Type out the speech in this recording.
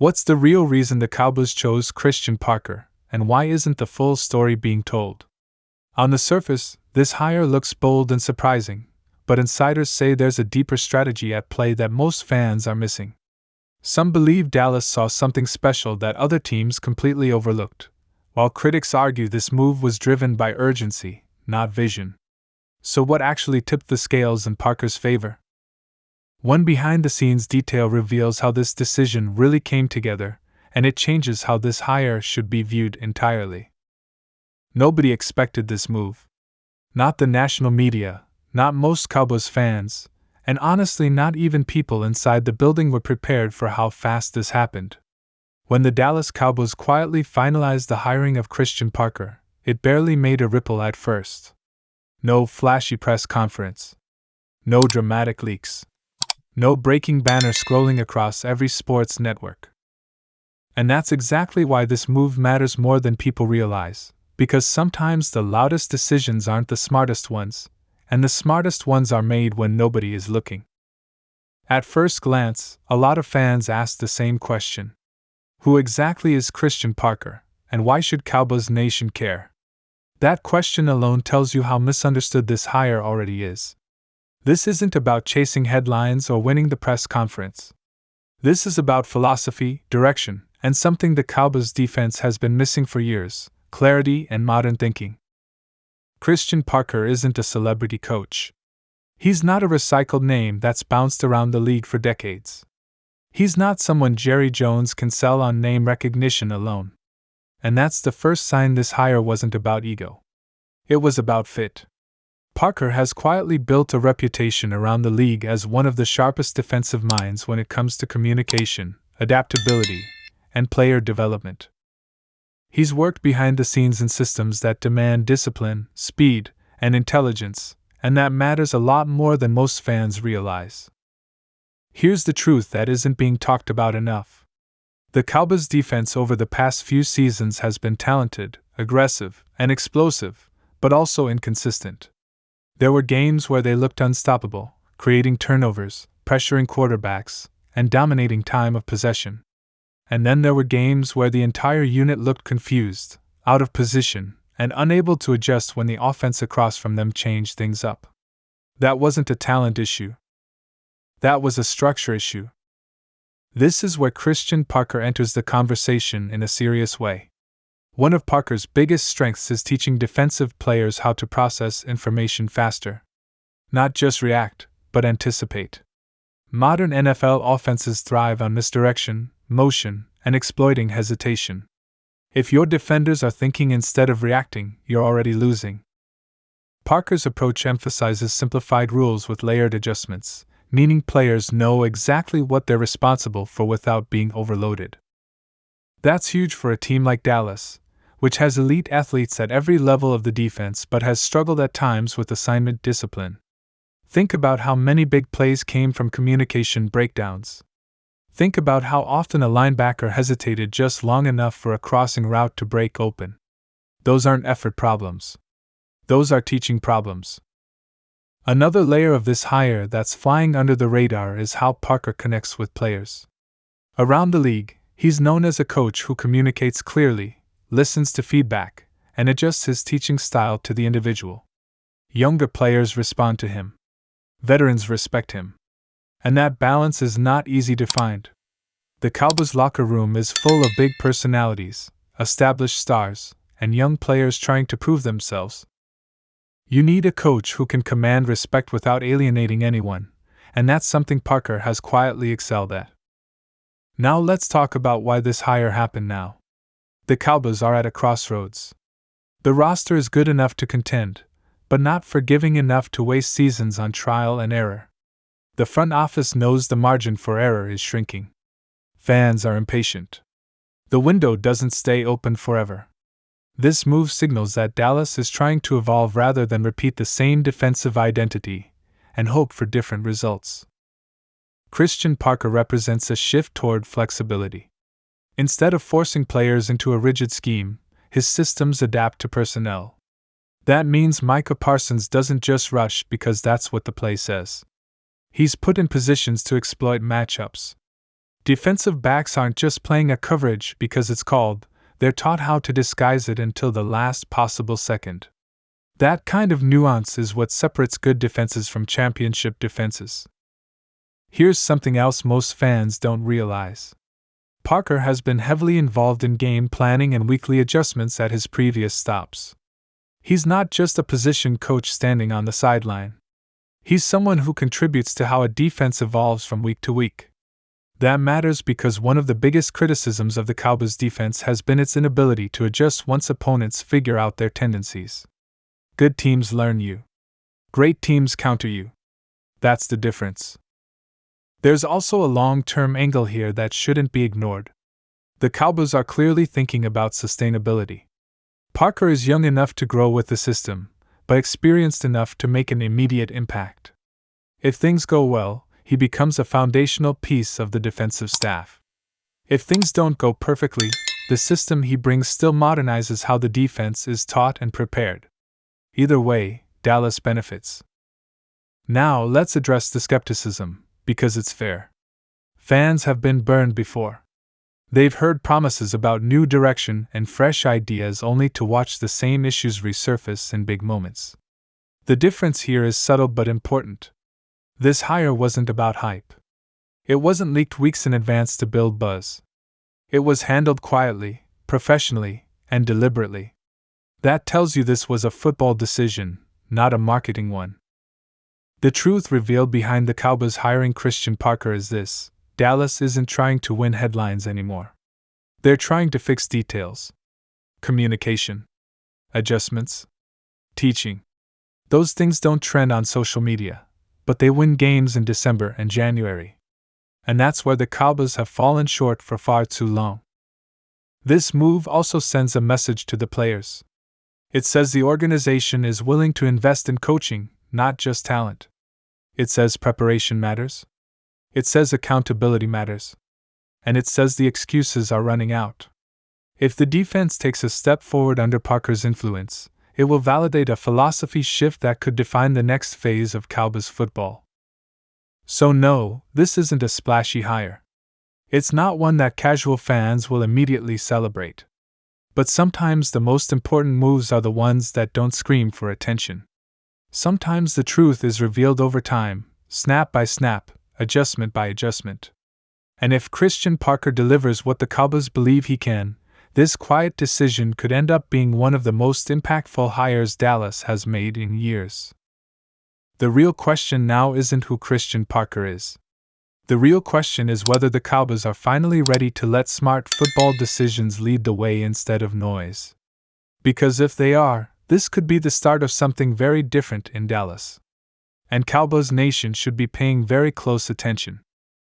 What's the real reason the Cowboys chose Christian Parker, and why isn't the full story being told? On the surface, this hire looks bold and surprising, but insiders say there's a deeper strategy at play that most fans are missing. Some believe Dallas saw something special that other teams completely overlooked, while critics argue this move was driven by urgency, not vision. So what actually tipped the scales in Parker's favor? One behind-the-scenes detail reveals how this decision really came together, and it changes how this hire should be viewed entirely. Nobody expected this move. Not the national media, not most Cowboys fans, and honestly not even people inside the building were prepared for how fast this happened. When the Dallas Cowboys quietly finalized the hiring of Christian Parker, it barely made a ripple at first. No flashy press conference. No dramatic leaks. No breaking banner scrolling across every sports network. And that's exactly why this move matters more than people realize, because sometimes the loudest decisions aren't the smartest ones, and the smartest ones are made when nobody is looking. At first glance, a lot of fans ask the same question. Who exactly is Christian Parker, and why should Cowboys Nation care? That question alone tells you how misunderstood this hire already is. This isn't about chasing headlines or winning the press conference. This is about philosophy, direction, and something the Cowboys defense has been missing for years: clarity and modern thinking. Christian Parker isn't a celebrity coach. He's not a recycled name that's bounced around the league for decades. He's not someone Jerry Jones can sell on name recognition alone. And that's the first sign this hire wasn't about ego. It was about fit. Parker has quietly built a reputation around the league as one of the sharpest defensive minds when it comes to communication, adaptability, and player development. He's worked behind the scenes in systems that demand discipline, speed, and intelligence, and that matters a lot more than most fans realize. Here's the truth that isn't being talked about enough. The Cowboys' defense over the past few seasons has been talented, aggressive, and explosive, but also inconsistent. There were games where they looked unstoppable, creating turnovers, pressuring quarterbacks, and dominating time of possession. And then there were games where the entire unit looked confused, out of position, and unable to adjust when the offense across from them changed things up. That wasn't a talent issue. That was a structure issue. This is where Christian Parker enters the conversation in a serious way. One of Parker's biggest strengths is teaching defensive players how to process information faster. Not just react, but anticipate. Modern NFL offenses thrive on misdirection, motion, and exploiting hesitation. If your defenders are thinking instead of reacting, you're already losing. Parker's approach emphasizes simplified rules with layered adjustments, meaning players know exactly what they're responsible for without being overloaded. That's huge for a team like Dallas, which has elite athletes at every level of the defense but has struggled at times with assignment discipline. Think about how many big plays came from communication breakdowns. Think about how often a linebacker hesitated just long enough for a crossing route to break open. Those aren't effort problems. Those are teaching problems. Another layer of this hire that's flying under the radar is how Parker connects with players. Around the league, he's known as a coach who communicates clearly, listens to feedback, and adjusts his teaching style to the individual. Younger players respond to him. Veterans respect him. And that balance is not easy to find. The Cowboys locker room is full of big personalities, established stars, and young players trying to prove themselves. You need a coach who can command respect without alienating anyone, and that's something Parker has quietly excelled at. Now let's talk about why this hire happened now. The Cowboys are at a crossroads. The roster is good enough to contend, but not forgiving enough to waste seasons on trial and error. The front office knows the margin for error is shrinking. Fans are impatient. The window doesn't stay open forever. This move signals that Dallas is trying to evolve rather than repeat the same defensive identity and hope for different results. Christian Parker represents a shift toward flexibility. Instead of forcing players into a rigid scheme, his systems adapt to personnel. That means Micah Parsons doesn't just rush because that's what the play says. He's put in positions to exploit matchups. Defensive backs aren't just playing a coverage because it's called, they're taught how to disguise it until the last possible second. That kind of nuance is what separates good defenses from championship defenses. Here's something else most fans don't realize. Parker has been heavily involved in game planning and weekly adjustments at his previous stops. He's not just a position coach standing on the sideline. He's someone who contributes to how a defense evolves from week to week. That matters because one of the biggest criticisms of the Cowboys' defense has been its inability to adjust once opponents figure out their tendencies. Good teams learn you. Great teams counter you. That's the difference. There's also a long-term angle here that shouldn't be ignored. The Cowboys are clearly thinking about sustainability. Parker is young enough to grow with the system, but experienced enough to make an immediate impact. If things go well, he becomes a foundational piece of the defensive staff. If things don't go perfectly, the system he brings still modernizes how the defense is taught and prepared. Either way, Dallas benefits. Now let's address the skepticism, because it's fair. Fans have been burned before. They've heard promises about new direction and fresh ideas only to watch the same issues resurface in big moments. The difference here is subtle but important. This hire wasn't about hype. It wasn't leaked weeks in advance to build buzz. It was handled quietly, professionally, and deliberately. That tells you this was a football decision, not a marketing one. The truth revealed behind the Cowboys hiring Christian Parker is this: Dallas isn't trying to win headlines anymore. They're trying to fix details. Communication. Adjustments. Teaching. Those things don't trend on social media, but they win games in December and January. And that's where the Cowboys have fallen short for far too long. This move also sends a message to the players. It says the organization is willing to invest in coaching, not just talent. It says preparation matters. It says accountability matters. And it says the excuses are running out. If the defense takes a step forward under Parker's influence, it will validate a philosophy shift that could define the next phase of Cowboys football. So no, this isn't a splashy hire. It's not one that casual fans will immediately celebrate. But sometimes the most important moves are the ones that don't scream for attention. Sometimes the truth is revealed over time, snap by snap, adjustment by adjustment. And if Christian Parker delivers what the Cowboys believe he can, this quiet decision could end up being one of the most impactful hires Dallas has made in years. The real question now isn't who Christian Parker is. The real question is whether the Cowboys are finally ready to let smart football decisions lead the way instead of noise. Because if they are, this could be the start of something very different in Dallas. And Cowboys Nation should be paying very close attention.